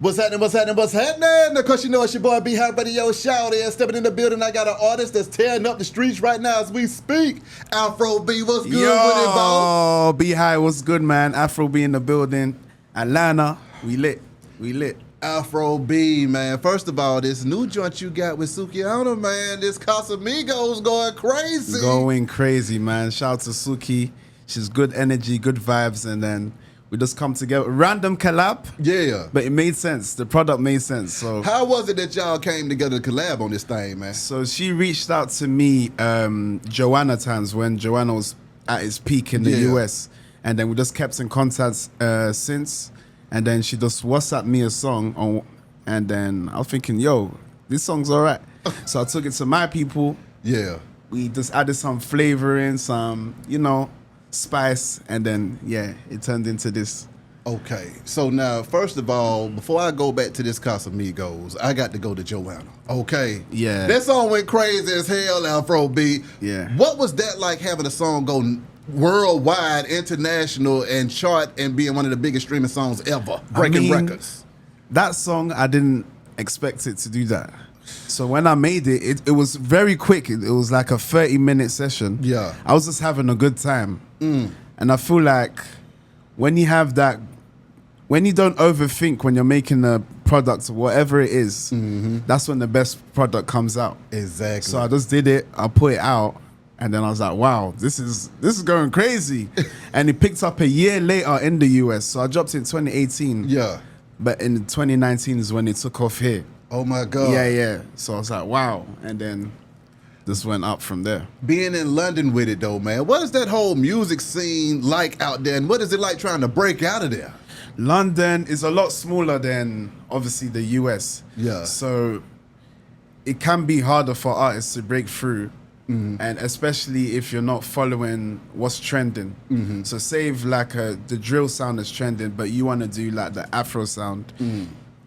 What's happening? What's happening? What's happening? Of course, you know it's your boy B High Radio Shout and stepping in the building. I got an artist that's tearing up the streets right now as we speak. Afro B, what's good with it, boss? B High, what's good, man? Afro B in the building. Atlanta, we lit. We lit. Afro B, man. First of all, this new joint you got with Sukihana, man. This Casamigos going crazy. Going crazy, man. Shout out to Suki. She's good energy, good vibes, and then we just come together. Random collab. Yeah. But it made sense. The product made sense. So how was it that y'all came together to collab on this thing, man? So she reached out to me Johanna times when Johanna was at its peak in the US. And then we just kept in contact since. And then she just WhatsApped me a song. And then I was thinking, yo, this song's all right. So I took it to my people. Yeah. We just added some flavoring, some, spice, and then it turned into this. Okay, so now first of all, before I go back to this Casamigos, I got to go to Johanna. Okay, yeah, that song went crazy as hell, Afro B. Yeah, what was that like having a song go worldwide, international, and chart and being one of the biggest streaming songs ever, breaking records? That song, I didn't expect it to do that. So when I made it, it was very quick. It was like a 30-minute session. Yeah, I was just having a good time. And I feel like when you have that, when you don't overthink when you're making a product, whatever it is, that's when the best product comes out. Exactly. So I just did it, I put it out, and then I was like, wow, this is going crazy. And it picked up a year later in the US. So I dropped it in 2018. Yeah. But in 2019 is when it took off here. Oh my God. Yeah. So I was like, wow. And then this went up from there. Being in London with it though, man, what is that whole music scene like out there? And what is it like trying to break out of there? London is a lot smaller than obviously the US. Yeah. So it can be harder for artists to break through. And especially if you're not following what's trending. So say if like the drill sound is trending, but you want to do like the Afro sound,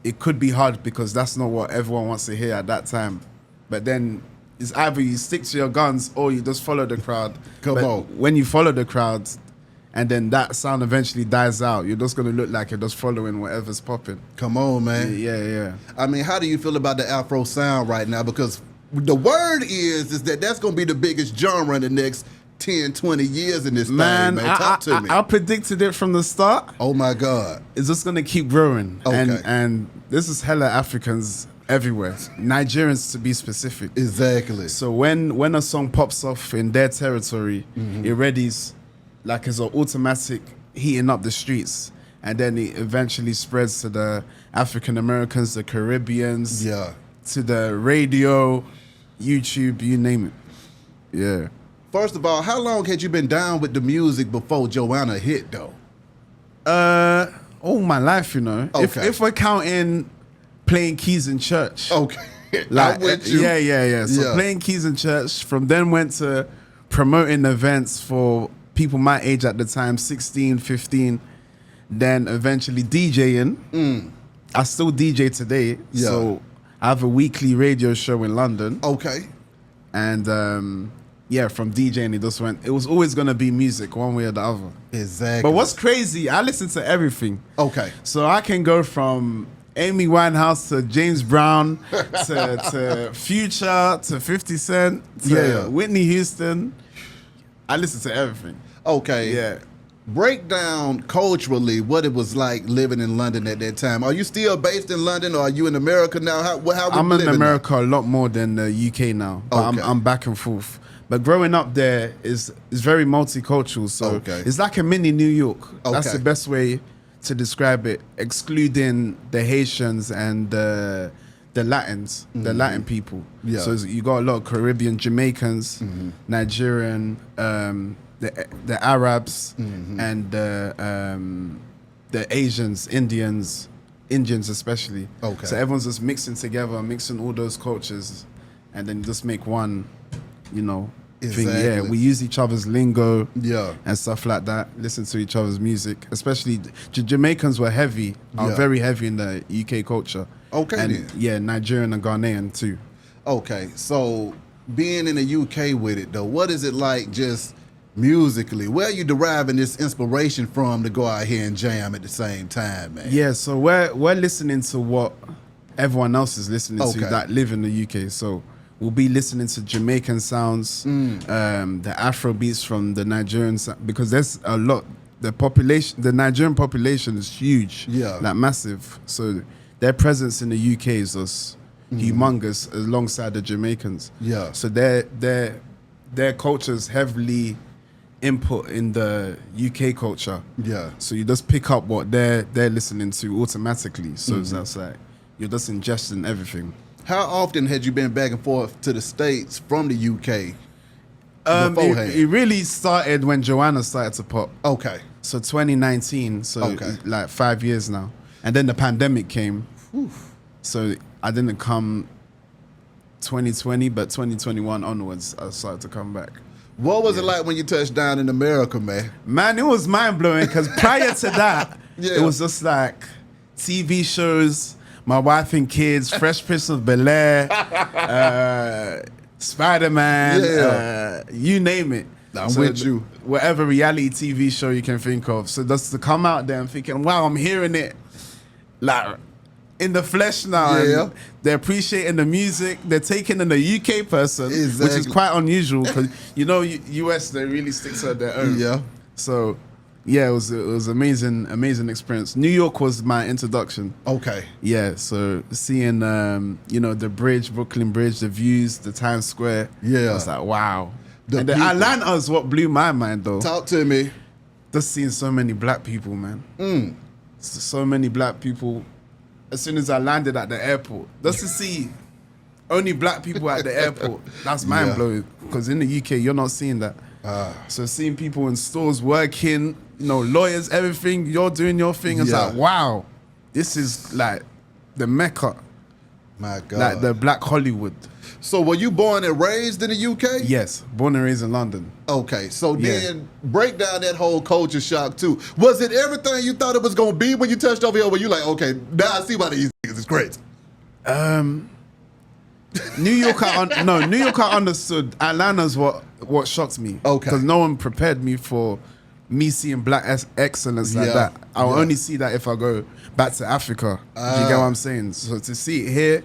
it could be hard because that's not what everyone wants to hear at that time. But then it's either you stick to your guns or you just follow the crowd. Come on. When you follow the crowd and then that sound eventually dies out, you're just going to look like you're just following whatever's popping. Come on, man. Yeah. I mean, how do you feel about the Afro sound right now? Because the word is that that's going to be the biggest genre in the next 10, 20 years in this thing, man. Talk to me. I predicted it from the start. Oh, my God. It's just going to keep growing. Okay. And this is hella Africans everywhere. Nigerians, to be specific. Exactly. So when a song pops off in their territory, it readies like it's an automatic heating up the streets. And then it eventually spreads to the African Americans, the Caribbeans, to the radio, YouTube, you name it. Yeah. First of all, how long had you been down with the music before Johanna hit, though? All my life, Okay. If we're counting playing keys in church. Okay. Like, I'm with you. Yeah. So playing keys in church, from then went to promoting events for people my age at the time, 16, 15. Then eventually DJing. I still DJ today. Yeah. So I have a weekly radio show in London. Okay. And from DJing, it was always going to be music one way or the other. Exactly. But what's crazy, I listen to everything. Okay. So I can go from Amy Winehouse to James Brown to Future to 50 Cent to Whitney Houston. I listen to everything. Okay. Yeah. Break down culturally what it was like living in London at that time. Are you still based in London, or are you in America now? How I'm in America a lot more than the UK now, but I'm back and forth. But growing up there is very multicultural, so it's like a mini New York. That's the best way to describe it, excluding the Haitians and the Latins, the Latin people. Yeah. So you got a lot of Caribbean, Jamaicans, Nigerian, the Arabs, and the Asians, Indians especially. Okay. So everyone's just mixing together, mixing all those cultures, and then just make one, thing. Yeah, we use each other's lingo and stuff like that, listen to each other's music. Especially Jamaicans were very heavy in the UK culture. Okay. And Nigerian and Ghanaian too. Okay, so being in the UK with it though, what is it like just Musically, where are you deriving this inspiration from to go out here and jam at the same time, man? Yeah, so we're listening to what everyone else is listening to that live in the UK. So we'll be listening to Jamaican sounds, the Afro beats from the Nigerian, because there's a lot. The Nigerian population is huge, like massive. So their presence in the UK is just humongous alongside the Jamaicans. Yeah. So their culture's heavily input in the UK culture. Yeah. So you just pick up what they're listening to automatically. So that's like you're just ingesting everything. How often had you been back and forth to the States from the UK? It really started when Johanna started to pop. Okay. So 2019, so like 5 years now. And then the pandemic came. So I didn't come 2020, but 2021 onwards, I started to come back. What was it like when you touched down in America, man? Man, it was mind-blowing because prior to that, it was just like TV shows, My Wife and Kids, Fresh Prince of Bel-Air, Spider-Man, you name it. I'm with you. Whatever reality TV show you can think of. So just to come out there and thinking, wow, I'm hearing it like in the flesh now. And they're appreciating the music. They're taking in the UK person, which is quite unusual because, you know, US, they really stick to their own. Yeah. So, yeah, it was amazing experience. New York was my introduction. Okay. Yeah, so seeing, you know, the bridge, Brooklyn Bridge, the views, the Times Square. Yeah. I was like, wow. And the Atlanta is what blew my mind, though. Talk to me. Just seeing so many black people, man. So many black people. As soon as I landed at the airport, just to see only black people at the airport, that's mind blowing. Because in the UK, you're not seeing that. So seeing people in stores working, you know, lawyers, everything, you're doing your thing. It's like, wow, this is like the Mecca. My God. Like the Black Hollywood. So were you born and raised in the UK? Yes, born and raised in London. Okay, so then break down that whole culture shock too. Was it everything you thought it was gonna be when you touched over here? Were you like, okay, now I see why these niggas is great? New York, I understood. Atlanta's what shocked me. Okay, because no one prepared me for me seeing black excellence like that. I'll only see that if I go back to Africa. Do you get what I'm saying? So to see it here.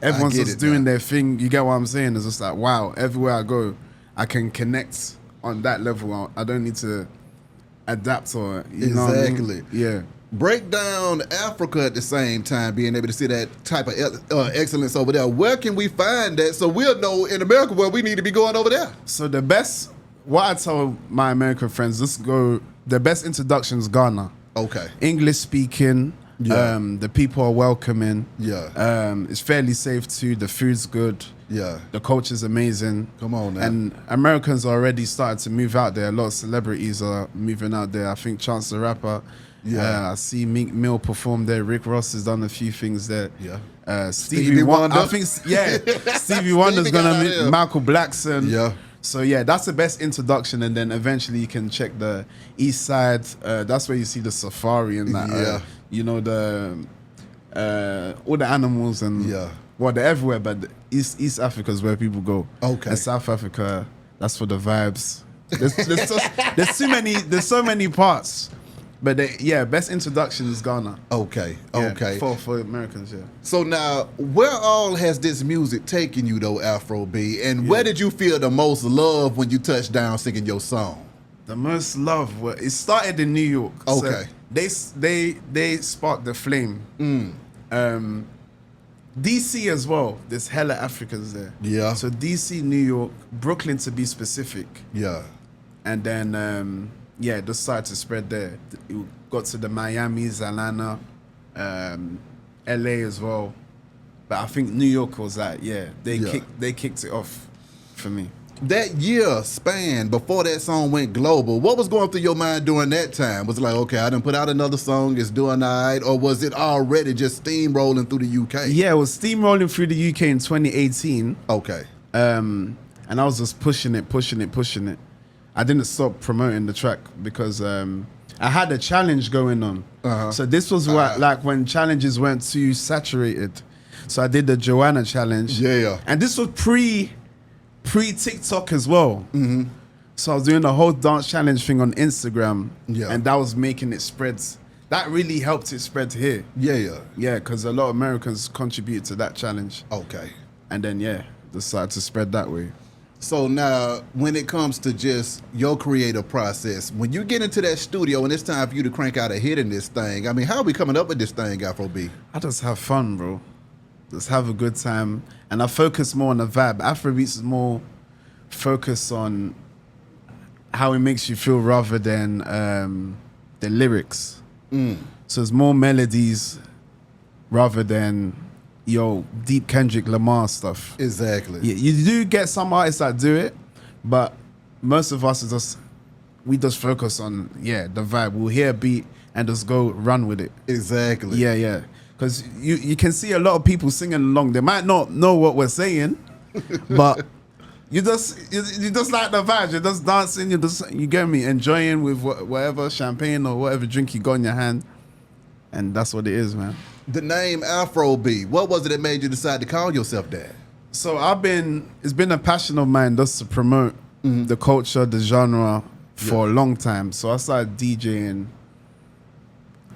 Everyone's just doing their thing. You get what I'm saying? It's just like, wow, everywhere I go, I can connect on that level. I don't need to adapt or, you know what I mean? Yeah. Break down Africa at the same time, being able to see that type of excellence over there. Where can we find that so we'll know in America where we need to be going over there? So what I tell my American friends, the best introduction is Ghana. Okay. English speaking. Yeah. The people are welcoming. Yeah. It's fairly safe too. The food's good. Yeah. The culture's amazing. Come on now. And Americans are already started to move out there. A lot of celebrities are moving out there. I think Chance the Rapper. Yeah. I see Meek Mill perform there. Rick Ross has done a few things there. Yeah. Stevie Wonder. I think Stevie Wonder's gonna meet Michael Blackson. Yeah. So yeah, that's the best introduction, and then eventually you can check the east side. That's where you see the safari and that. You know, all the animals and well, they're everywhere, but East Africa is where people go. Okay. And South Africa, that's for the vibes. There's so many parts. But best introduction is Ghana. Okay, For Americans, So now, where all has this music taken you though, Afro B? And where did you feel the most love when you touched down singing your song? The most love, it started in New York. Okay. So they sparked the flame. DC as well, there's hella Africans there. Yeah. So DC, New York, Brooklyn to be specific. Yeah. And then, just started to spread there. It got to the Miamis, Atlanta, LA as well. But I think New York was like, they kicked it off for me. That year span before that song went global, what was going through your mind during that time? Was it like, okay, I done put out another song, it's doing all right? Or was it already just steamrolling through the UK? Yeah, it was steamrolling through the UK in 2018. Okay. And I was just pushing it. I didn't stop promoting the track because I had a challenge going on. So this was like when challenges weren't too saturated. So I did the Johanna challenge. Yeah. And this was pre-TikTok as well. So I was doing the whole dance challenge thing on Instagram, yeah, and that was making it spread. That really helped it spread here. Yeah, because a lot of Americans contributed to that challenge. Okay. And then decided to spread that way. So now, when it comes to just your creative process, when you get into that studio and it's time for you to crank out a hit in this thing, I mean, how are we coming up with this thing, Afro B? I just have fun, bro. Just have a good time, and I focus more on the vibe. Afrobeats is more focused on how it makes you feel rather than the lyrics. So it's more melodies rather than deep Kendrick Lamar stuff. Exactly. Yeah, you do get some artists that do it, but most of us we just focus on the vibe. We'll hear a beat and just go run with it. Exactly. Yeah. Because you can see a lot of people singing along. They might not know what we're saying, but you just like the vibe. You're just dancing. You get me, enjoying with whatever champagne or whatever drink you got in your hand, and that's what it is, man. The name Afro B, what was it that made you decide to call yourself that? So it's been a passion of mine just to promote the culture, the genre for a long time. So I started DJing,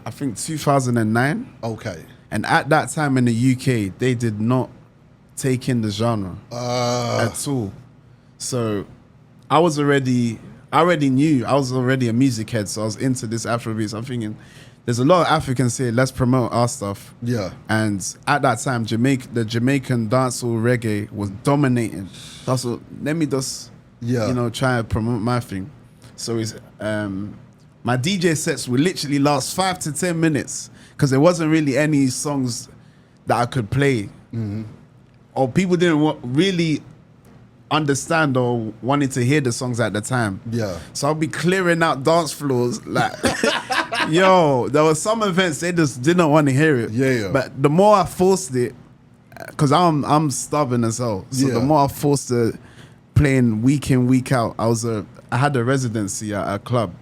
I think 2009. Okay. And at that time in the UK, they did not take in the genre at all. So I already knew, I was already a music head, so I was into this Afrobeats. I'm thinking, there's a lot of Africans here, let's promote our stuff. Yeah. And at that time, the Jamaican dancehall reggae was dominating. So let me just, try and promote my thing. So it's, my DJ sets would literally last 5 to 10 minutes because there wasn't really any songs that I could play. Or people didn't really understand or wanted to hear the songs at the time. Yeah. So I'll be clearing out dance floors like... there were some events they just didn't want to hear it. Yeah. But the more I forced it, because I'm stubborn as hell. So the more I forced it, playing week in, week out, I had a residency at a club.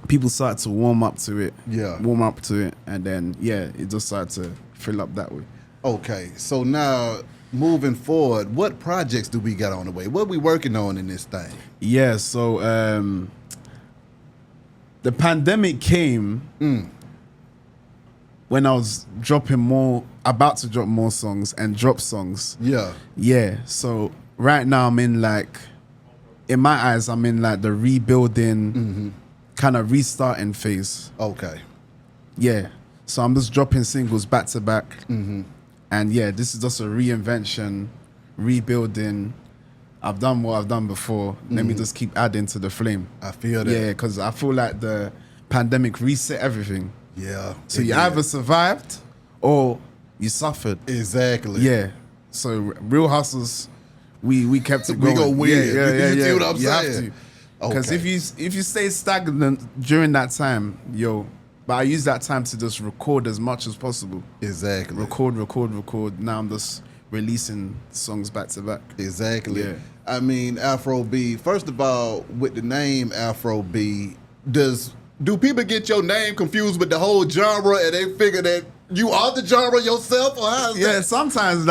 People started to warm up to it. And then it just started to fill up that way. Okay, so now moving forward, what projects do we got on the way? What are we working on in this thing? Yeah, so the pandemic came when I was about to drop more songs and drop songs. Yeah, so right now I'm in in my eyes, I'm in the rebuilding, kind of restarting phase. Okay. Yeah, so I'm just dropping singles back to back. And this is just a reinvention, rebuilding. I've done what I've done before. Let me just keep adding to the flame. I feel that. Yeah, because I feel like the pandemic reset everything. Yeah. So you either survived or you suffered. Exactly. Yeah. So real hustles, we kept it going. We go win. Yeah. You see what I'm saying? Because if you stay stagnant during that time, but I use that time to just record as much as possible. Exactly. Record. Now I'm just releasing songs back to back. Exactly. Yeah. I mean, Afro B, first of all, with the name Afro B, do people get your name confused with the whole genre and they figure that you are the genre yourself? Or how's that? Sometimes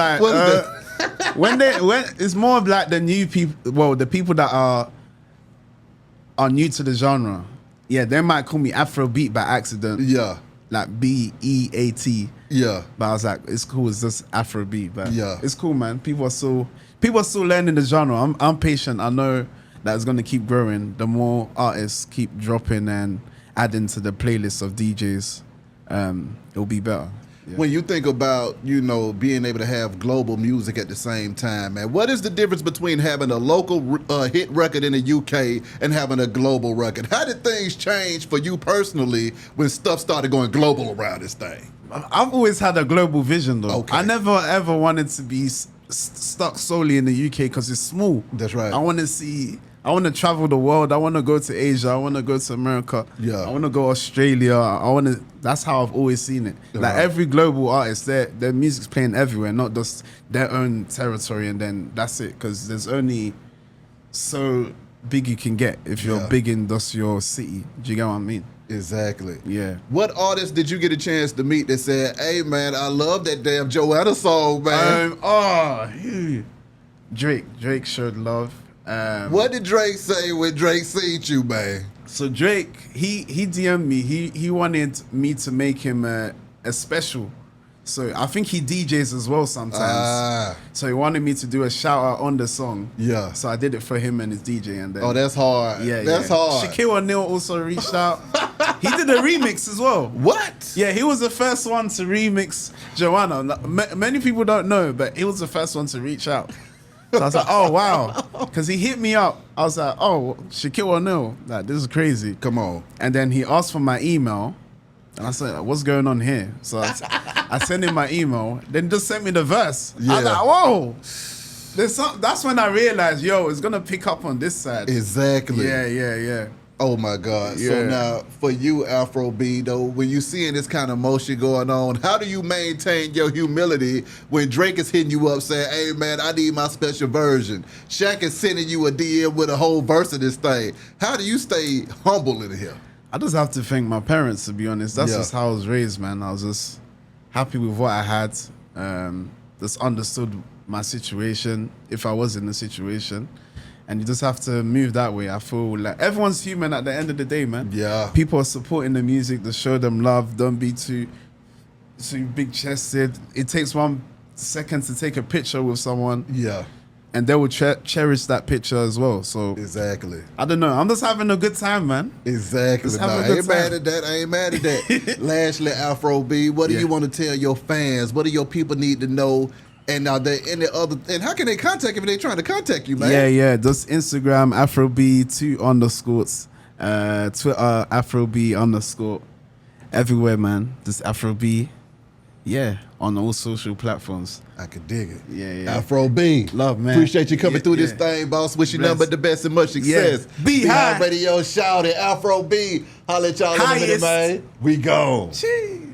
when it's more of the new people, the people that are new to the genre. Yeah, they might call me Afrobeat by accident. Yeah. Like BEAT. Yeah. But I was like, it's cool, it's just Afrobeat. But it's cool, man. People are still learning the genre. I'm patient. I know that it's gonna keep growing. The more artists keep dropping and adding to the playlist of DJs, it'll be better. Yeah. When you think about, being able to have global music at the same time, man, what is the difference between having a local hit record in the UK and having a global record? How did things change for you personally when stuff started going global around this thing? I've always had a global vision, though. Okay. I never, ever wanted to be stuck solely in the UK because it's small. That's right. I want to travel the world. I want to go to Asia. I want to go to America. Yeah. I want to go Australia. That's how I've always seen it. Like every global artist, their music's playing everywhere, not just their own territory, and then that's it. Because there's only so big you can get if you're big in just your city. Do you get what I mean? Exactly. Yeah. What artists did you get a chance to meet that said, "Hey man, I love that damn Johanna song, man"? Drake showed love. What did Drake say when Drake seen you, man? So Drake, he DM'd me. He wanted me to make him a special. So I think he DJs as well sometimes. So he wanted me to do a shout out on the song. Yeah. So I did it for him and his DJ. And then, oh, that's hard. Yeah, that's hard. Shaquille O'Neal also reached out. He did a remix as well. What? Yeah, he was the first one to remix Johanna. Many people don't know, but he was the first one to reach out. So I was like, oh, wow. Because he hit me up. I was like, oh, Shaquille O'Neal. Like, this is crazy. Come on. And then he asked for my email. And I said, what's going on here? So I sent him my email. Then just sent me the verse. Yeah. I was like, whoa. That's when I realized, yo, it's going to pick up on this side. Exactly. Yeah. Oh, my God. Yeah. So now, for you, Afro B, though, when you seeing this kind of motion going on, how do you maintain your humility when Drake is hitting you up saying, hey, man, I need my special version? Shaq is sending you a DM with a whole verse of this thing. How do you stay humble in here? I just have to thank my parents, to be honest. That's just how I was raised, man. I was just happy with what I had. Just understood my situation, if I was in the situation. And you just have to move that way. I feel like everyone's human at the end of the day, man. Yeah. People are supporting the music to show them love. Don't be too big-chested. It takes 1 second to take a picture with someone. Yeah. And they will cherish that picture as well. So exactly. I don't know. I'm just having a good time, man. Exactly. I ain't mad at that. Lastly, Afro B, what do you want to tell your fans? What do your people need to know? And are there any other? And how can they contact you if they're trying to contact you, man? Yeah. Just Instagram AfroB2_. Twitter AfroB_. Everywhere, man. Just AfroB. Yeah, on all social platforms. I can dig it. Yeah. Afro B. Love, man. Appreciate you coming through this thing, boss. Wish you nothing but the best and much success. Yeah. Be high. Radio, shout it. Afro B. Holla at y'all in a minute, man. We gone. Jeez.